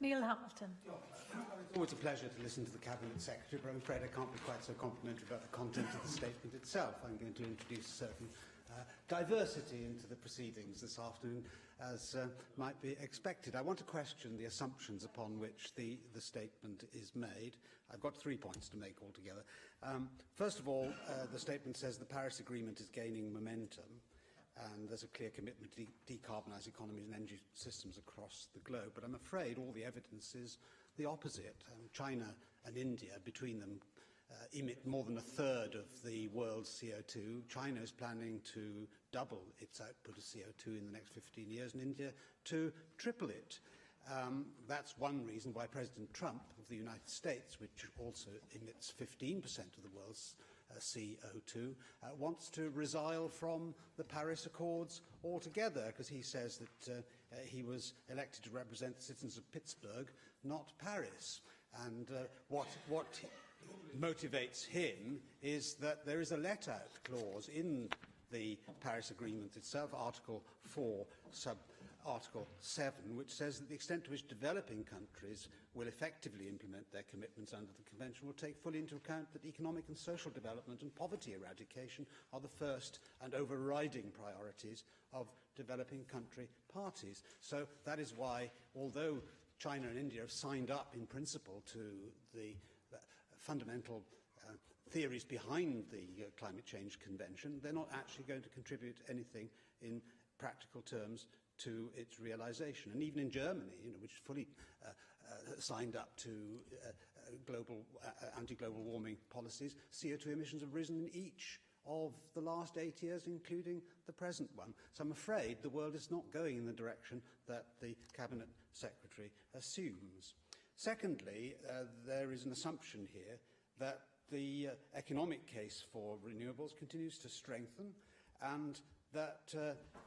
Neil Hamilton. It's always a pleasure to listen to the Cabinet Secretary, but I'm afraid I can't be quite so complimentary about the content of the statement itself. I'm going to introduce certain diversity into the proceedings this afternoon, as might be expected. I want to question the assumptions upon which the statement is made. I've got 3 points to make altogether. First of all, the statement says the Paris Agreement is gaining momentum, and there's a clear commitment to decarbonise economies and energy systems across the globe. But I'm afraid all the evidence is the opposite. China and India, between them, emit more than a third of the world's CO2. China is planning to double its output of CO2 in the next 15 years, and India to triple it. That's one reason why President Trump of the United States, which also emits 15% of the world's CO2, wants to resile from the Paris Accords altogether, because he says that he was elected to represent the citizens of Pittsburgh, not Paris. And what motivates him is that there is a let-out clause in the Paris Agreement itself, Article 4, Sub-Article 7, which says that the extent to which developing countries will effectively implement their commitments under the Convention will take fully into account that economic and social development and poverty eradication are the first and overriding priorities of developing country parties. So that is why, although China and India have signed up in principle to the fundamental theories behind the Climate Change Convention, they're not actually going to contribute anything in practical terms to its realisation. And even in Germany, which fully signed up to anti-global warming policies, CO2 emissions have risen in each of the last 8 years, including the present one. So I'm afraid the world is not going in the direction that the Cabinet Secretary assumes. Secondly, there is an assumption here that the economic case for renewables continues to strengthen, and that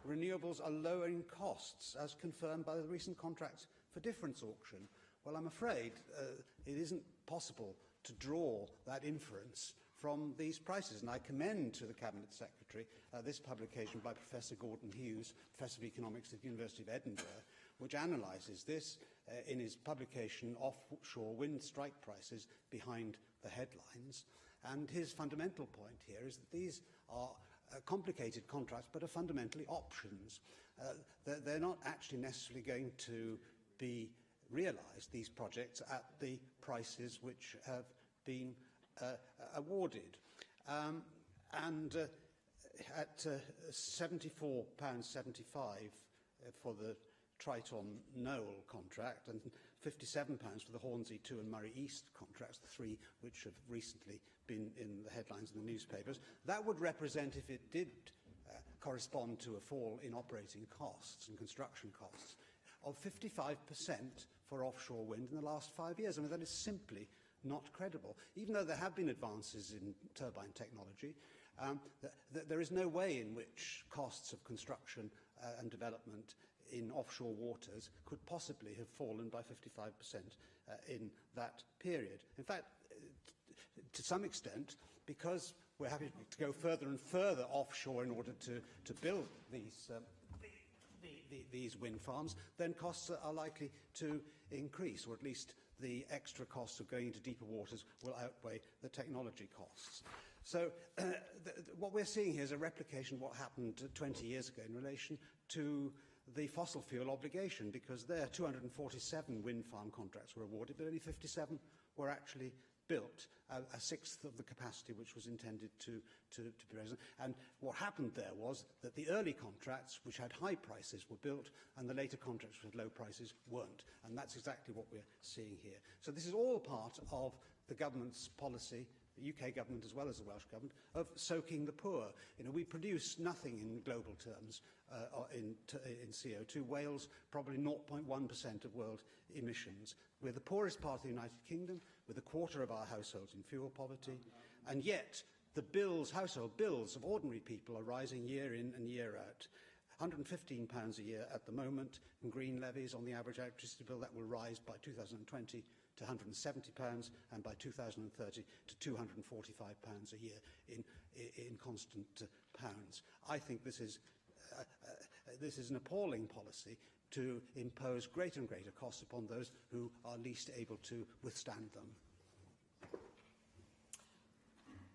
renewables are lowering costs, as confirmed by the recent contracts for difference auction. Well, I'm afraid it isn't possible to draw that inference from these prices, and I commend to the Cabinet Secretary this publication by Professor Gordon Hughes, Professor of Economics at the University of Edinburgh, which analyses this in his publication Offshore Wind Strike Prices Behind the Headlines. And his fundamental point here is that these are complicated contracts, but are fundamentally options. They're not actually necessarily going to be realised, these projects, at the prices which have been awarded. At £74.75 for the Triton Knoll contract and £57 for the Hornsey 2 and Murray East contracts, the three which have recently been in the headlines in the newspapers, that would represent, if it did correspond to a fall in operating costs and construction costs, of 55% for offshore wind in the last 5 years. I mean, that is simply not credible. Even though there have been advances in turbine technology, there is no way in which costs of construction and development in offshore waters could possibly have fallen by 55% in that period. In fact, to some extent, because we're having to go further and further offshore in order to build these wind farms, then costs are likely to increase, or at least the extra costs of going into deeper waters will outweigh the technology costs. So what we're seeing here is a replication of what happened 20 years ago in relation to the fossil fuel obligation, because there 247 wind farm contracts were awarded, but only 57 were actually built, a sixth of the capacity which was intended to be present. And what happened there was that the early contracts, which had high prices, were built, and the later contracts which had low prices weren't. And that's exactly what we're seeing here. So this is all part of the government's policy, the UK government as well as the Welsh government, of soaking the poor. We produce nothing in global terms in CO2. Wales, probably 0.1% of world emissions. We're the poorest part of the United Kingdom, with a quarter of our households in fuel poverty, and yet the household bills of ordinary people are rising year in and year out. £115 a year at the moment, and green levies on the average electricity bill, that will rise by 2020 to £170, and by 2030 to £245 a year in constant pounds. I think this is an appalling policy, to impose greater and greater costs upon those who are least able to withstand them.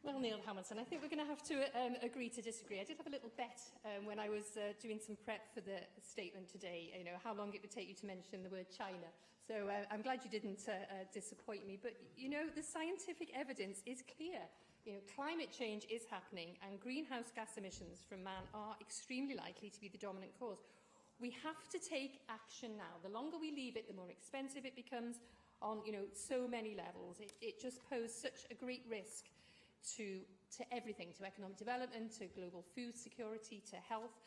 Well, Neil Hamilton, I think we're going to have to agree to disagree. I did have a little bet when I was doing some prep for the statement today, you know, how long it would take you to mention the word China. So I'm glad you didn't disappoint me. But, you know, the scientific evidence is clear. You know, climate change is happening and greenhouse gas emissions from man are extremely likely to be the dominant cause. We have to take action now. The longer we leave it, the more expensive it becomes on, you know, so many levels. It just poses such a great risk to everything, to economic development, to global food security, to health.